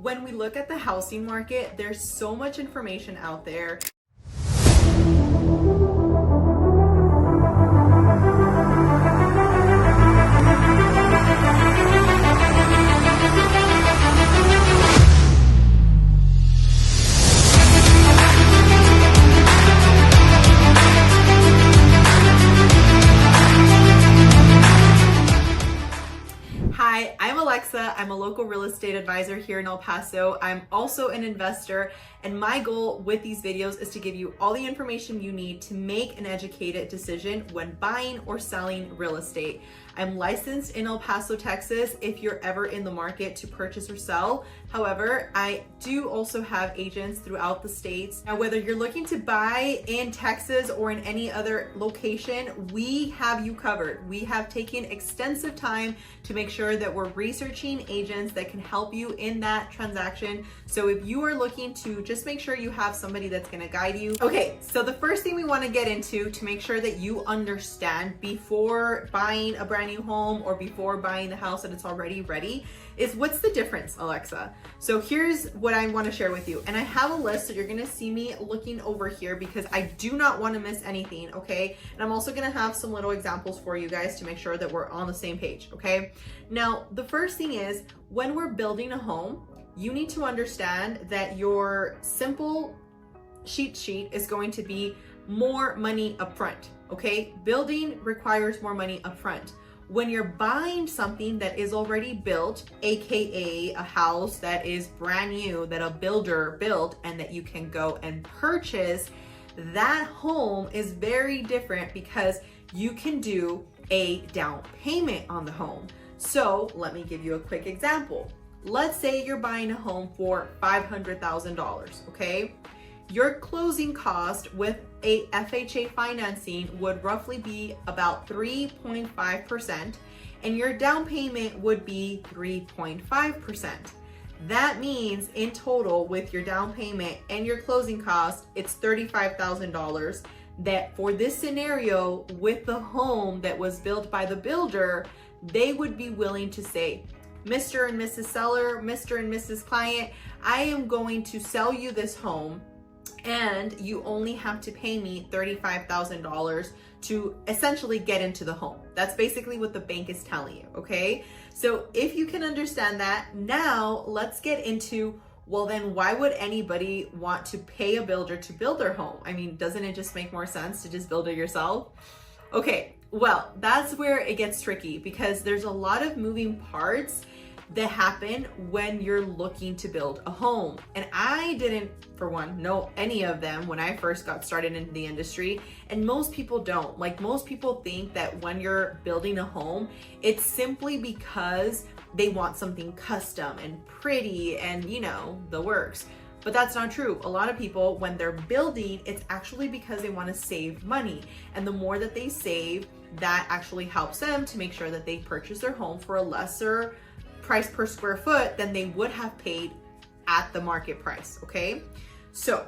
When we look at the housing market, there's so much information out there. Hi, I'm Alexa. I'm a local real estate advisor here in El Paso. I'm also an investor, and my goal with these videos is to give you all the information you need to make an educated decision when buying or selling real estate. I'm licensed in El Paso, Texas, if you're ever in the market to purchase or sell. However, I do also have agents throughout the states. Now, whether you're looking to buy in Texas or in any other location, we have you covered. We have taken extensive time to make sure that we're researching agents that can help you in that transaction. So if you are looking to just make sure you have somebody that's going to guide you. Okay, so the first thing we want to get into to make sure that you understand before buying a brand new home or before buying the house and it's already ready is what's the difference, Alexa? So here's what I want to share with you. And I have a list, so you're going to see me looking over here because I do not want to miss anything, okay? And I'm also going to have some little examples for you guys to make sure that we're on the same page, okay? Now, the first thing is when we're building a home, you need to understand that your simple cheat sheet is going to be more money upfront, okay? Building requires more money upfront. When you're buying something that is already built, AKA a house that is brand new, that a builder built and that you can go and purchase, that home is very different because you can do a down payment on the home. So let me give you a quick example. Let's say you're buying a home for $500,000, okay? Your closing cost with a FHA financing would roughly be about 3.5%, and your down payment would be 3.5%. That means in total with your down payment and your closing cost, it's $35,000 that for this scenario with the home that was built by the builder, they would be willing to say, Mr. and Mrs. Seller, Mr. and Mrs. Client, I am going to sell you this home and you only have to pay me $35,000 to essentially get into the home. That's basically what the bank is telling you, okay? So if you can understand that, now let's get into, well then why would anybody want to pay a builder to build their home? I mean, doesn't it just make more sense to just build it yourself? Okay, well, that's where it gets tricky because there's a lot of moving parts that happen when you're looking to build a home. And I didn't, for one, know any of them when I first got started into the industry. And most people don't. Like, most people think that when you're building a home, it's simply because they want something custom and pretty and, you know, the works. But that's not true. A lot of people, when they're building, it's actually because they want to save money. And the more that they save, that actually helps them to make sure that they purchase their home for a lesser price per square foot than they would have paid at the market price, okay? So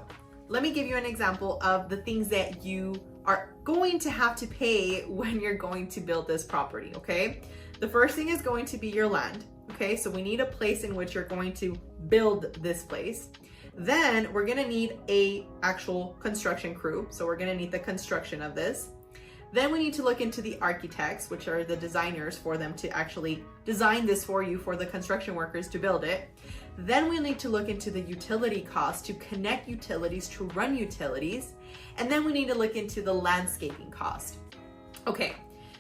let me give you an example of the things that you are going to have to pay when you're going to build this property, okay? The first thing is going to be your land, okay? So we need a place in which you're going to build this place. Then we're gonna need a actual construction crew. So we're gonna need the construction of this. Then we need to look into the architects, which are the designers for them to actually design this for you, for the construction workers to build it. Then we need to look into the utility costs to connect utilities, to run utilities. And then we need to look into the landscaping cost. Okay,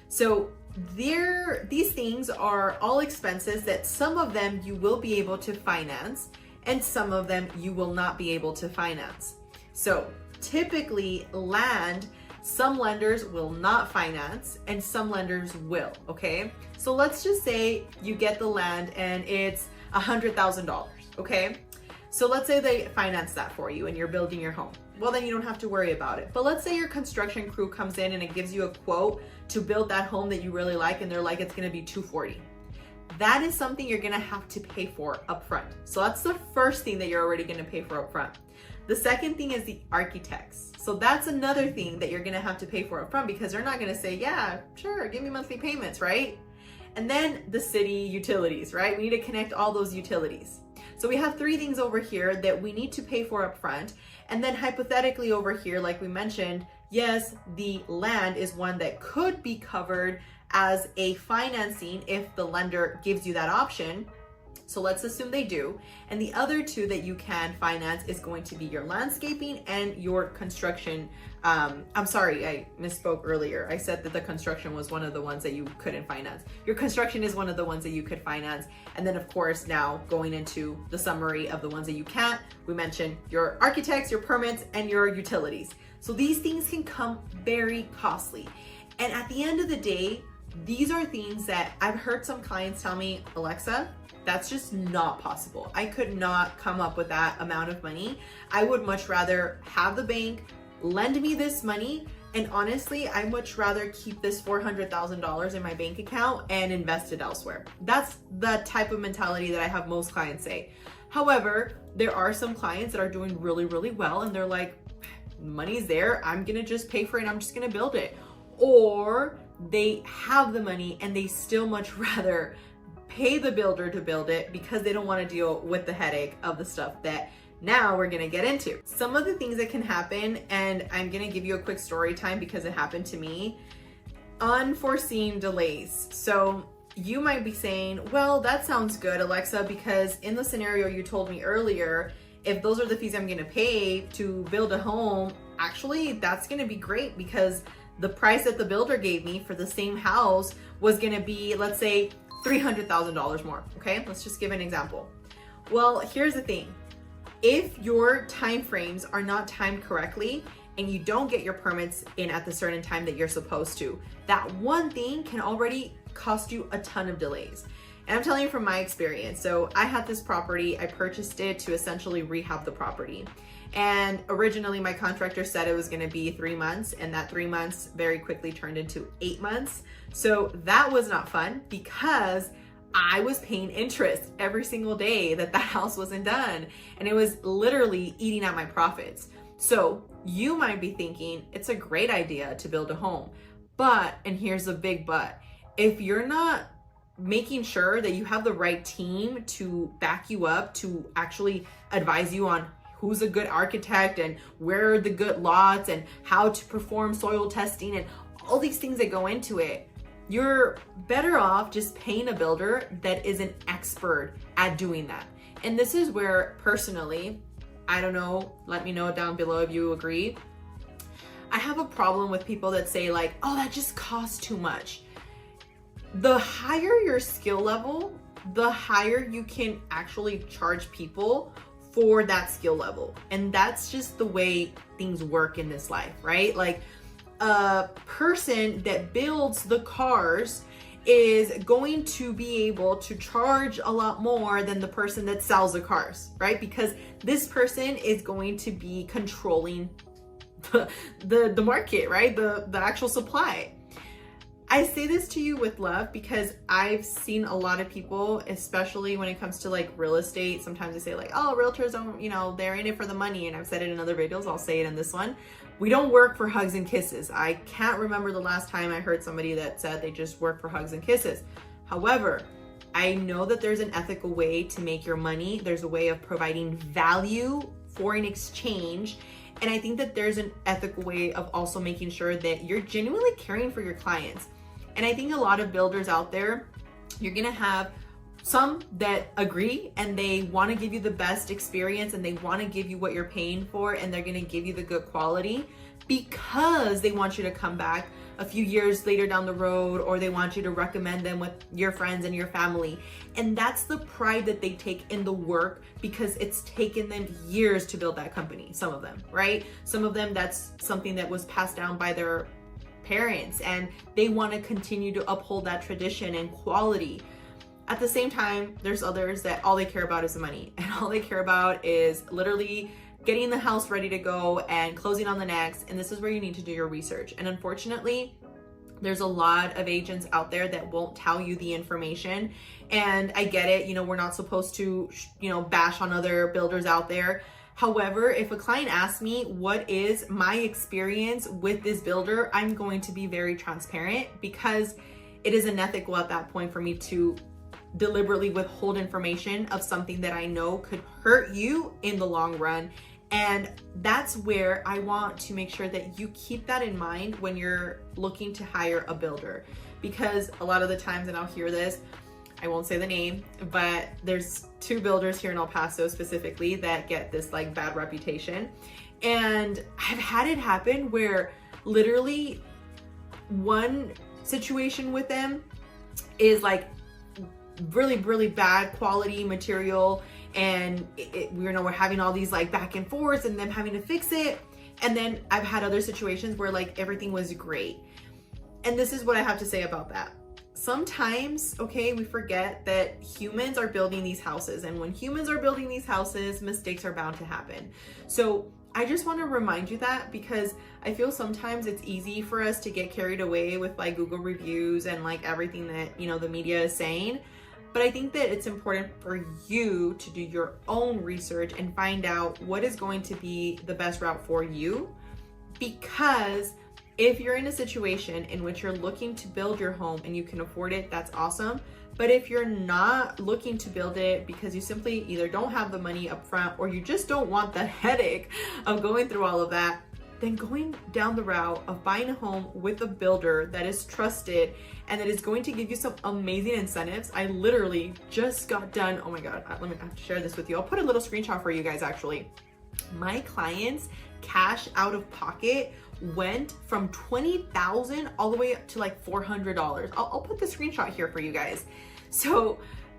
so these things are all expenses that some of them you will be able to finance and some of them you will not be able to finance. So typically land, some lenders will not finance and some lenders will, okay? So let's just say you get the land and it's $100,000, okay? So let's say they finance that for you and you're building your home. Well, then you don't have to worry about it. But let's say your construction crew comes in and it gives you a quote to build that home that you really like and they're like, it's gonna be $240,000. That is something you're gonna have to pay for upfront. So that's the first thing that you're already gonna pay for upfront. The second thing is the architects. So that's another thing that you're gonna have to pay for upfront because they're not gonna say, yeah, sure, give me monthly payments, right? And then the city utilities, right? We need to connect all those utilities. So we have three things over here that we need to pay for upfront. And then hypothetically over here, like we mentioned, yes, the land is one that could be covered as a financing if the lender gives you that option. So let's assume they do. And the other two that you can finance is going to be your landscaping and your construction. I'm sorry, I misspoke earlier. I said that the construction was one of the ones that you couldn't finance. Your construction is one of the ones that you could finance. And then of course, now going into the summary of the ones that you can't, we mentioned your architects, your permits, and your utilities. So these things can come very costly. And at the end of the day, these are things that I've heard some clients tell me, Alexa, that's just not possible. I could not come up with that amount of money. I would much rather have the bank lend me this money. And honestly, I much rather keep this $400,000 in my bank account and invest it elsewhere. That's the type of mentality that I have most clients say. However, there are some clients that are doing really, really well. And they're like, money's there. I'm gonna just pay for it. I'm just gonna build it. Or they have the money and they still much rather pay the builder to build it because they don't want to deal with the headache of the stuff that now we're going to get into. Some of the things that can happen, and I'm going to give you a quick story time because it happened to me, unforeseen delays. So you might be saying, well, that sounds good, Alexa, because in the scenario you told me earlier, if those are the fees I'm going to pay to build a home, actually that's going to be great because the price that the builder gave me for the same house was going to be, let's say, $300,000 more. Okay, let's just give an example. Well, here's the thing. If your time frames are not timed correctly and you don't get your permits in at the certain time that you're supposed to, that one thing can already cost you a ton of delays. And I'm telling you from my experience. So I had this property, I purchased it to essentially rehab the property. And originally my contractor said it was gonna be 3 months, and that 3 months very quickly turned into 8 months. So that was not fun because I was paying interest every single day that house wasn't done. And it was literally eating at my profits. So you might be thinking it's a great idea to build a home, but, and here's a big but, if you're not making sure that you have the right team to back you up, to actually advise you on who's a good architect and where are the good lots and how to perform soil testing and all these things that go into it, you're better off just paying a builder that is an expert at doing that. And this is where personally, I don't know, let me know down below if you agree. I have a problem with people that say like, oh, that just costs too much. The higher your skill level, the higher you can actually charge people for that skill level. And that's just the way things work in this life, right? Like a person that builds the cars is going to be able to charge a lot more than the person that sells the cars, right? Because this person is going to be controlling the market, right? The actual supply. I say this to you with love because I've seen a lot of people, especially when it comes to like real estate. Sometimes they say like, oh, realtors don't, you know, they're in it for the money. And I've said it in other videos. I'll say it in this one. We don't work for hugs and kisses. I can't remember the last time I heard somebody that said they just work for hugs and kisses. However, I know that there's an ethical way to make your money. There's a way of providing value for an exchange. And I think that there's an ethical way of also making sure that you're genuinely caring for your clients. And I think a lot of builders out there, you're gonna have some that agree and they wanna give you the best experience and they wanna give you what you're paying for and they're gonna give you the good quality because they want you to come back a few years later down the road, or they want you to recommend them with your friends and your family. And that's the pride that they take in the work because it's taken them years to build that company, some of them, right? Some of them, that's something that was passed down by their parents and they want to continue to uphold that tradition and quality. At the same time, there's others that all they care about is the money and all they care about is literally getting the house ready to go and closing on the next. And this is where you need to do your research. And unfortunately, there's a lot of agents out there that won't tell you the information. And I get it, you know, we're not supposed to, you know, bash on other builders out there. However, if a client asks me what is my experience with this builder, I'm going to be very transparent because it is unethical at that point for me to deliberately withhold information of something that I know could hurt you in the long run. And that's where I want to make sure that you keep that in mind when you're looking to hire a builder. Because a lot of the times, and I'll hear this, I won't say the name, but there's 2 builders here in El Paso specifically that get this like bad reputation. And I've had it happen where literally one situation with them is like really, really bad quality material. And we're having all these like back and forths and them having to fix it. And then I've had other situations where like everything was great. And this is what I have to say about that. Sometimes, okay, we forget that humans are building these houses, and when humans are building these houses, mistakes are bound to happen. So I just want to remind you that, because I feel sometimes it's easy for us to get carried away with like Google reviews and like everything that, you know, the media is saying. But I think that it's important for you to do your own research and find out what is going to be the best route for you. Because if you're in a situation in which you're looking to build your home and you can afford it, that's awesome. But if you're not looking to build it because you simply either don't have the money up front or you just don't want the headache of going through all of that, then going down the route of buying a home with a builder that is trusted and that is going to give you some amazing incentives. I literally just got done. Oh my God, I have to share this with you. I'll put a little screenshot for you guys actually. My clients' cash out of pocket went from $20,000 all the way up to like $400. I'll put the screenshot here for you guys. So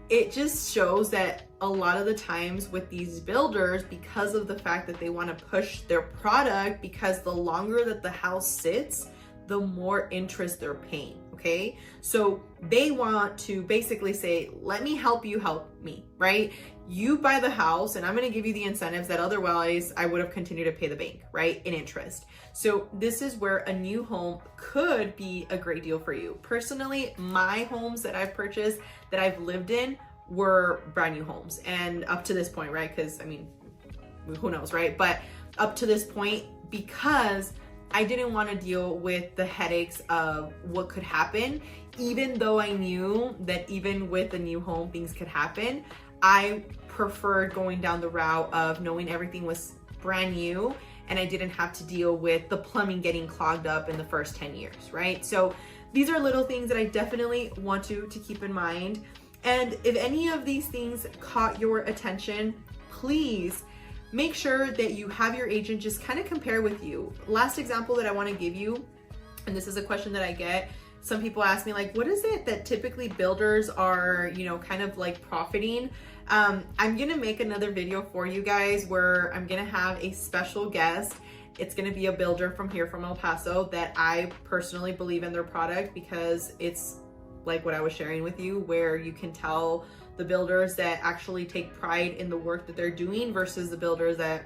it just shows that a lot of the times with these builders, because of the fact that they want to push their product, because the longer that the house sits, the more interest they're paying. Okay, so they want to basically say, let me help you help me, right? You buy the house and I'm going to give you the incentives that otherwise I would have continued to pay the bank, right, in interest. So this is where a new home could be a great deal for you. Personally, my homes that I've purchased, that I've lived in, were brand new homes. And up to this point, right, because I mean, who knows, right? But up to this point, because I didn't want to deal with the headaches of what could happen, even though I knew that even with a new home, things could happen. I preferred going down the route of knowing everything was brand new and I didn't have to deal with the plumbing getting clogged up in the first 10 years, right? So these are little things that I definitely want you to keep in mind. And if any of these things caught your attention, please make sure that you have your agent just kind of compare with you. Last example that I want to give you, and this is a question that I get, some people ask me like, what is it that typically builders are, you know, kind of like profiting? I'm gonna make another video for you guys where I'm gonna have a special guest. It's gonna be a builder from here from El Paso that I personally believe in their product, because it's like what I was sharing with you, where you can tell the builders that actually take pride in the work that they're doing versus the builders that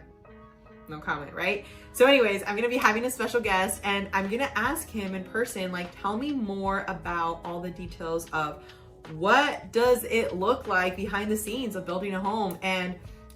no comment, right? So anyways, I'm gonna be having a special guest and I'm gonna ask him in person, like, tell me more about all the details of what does it look like behind the scenes of building a home. And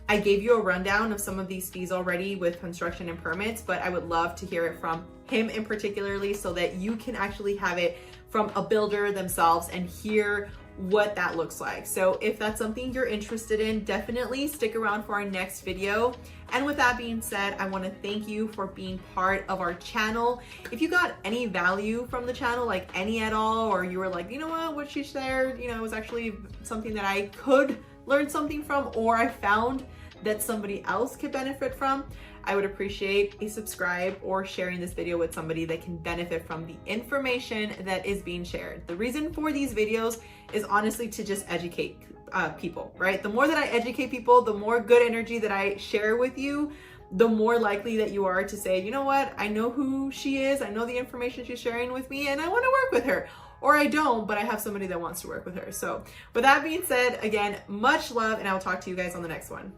I gave you a rundown of some of these fees already with construction and permits, but I would love to hear it from him in particularly so that you can actually have it from a builder themselves and hear what that looks like. So if that's something you're interested in, definitely stick around for our next video. And with that being said, I want to thank you for being part of our channel. If you got any value from the channel, like any at all, or you were like, you know what she shared, you know, was actually something that I could learn something from, or I found that somebody else could benefit from, I would appreciate a subscribe or sharing this video with somebody that can benefit from the information that is being shared. The reason for these videos is honestly to just educate people, right? The more that I educate people, the more good energy that I share with you, the more likely that you are to say, you know what, I know who she is, I know the information she's sharing with me, and I want to work with her. Or I don't, but I have somebody that wants to work with her. So with that being said, again, much love, and I'll talk to you guys on the next one.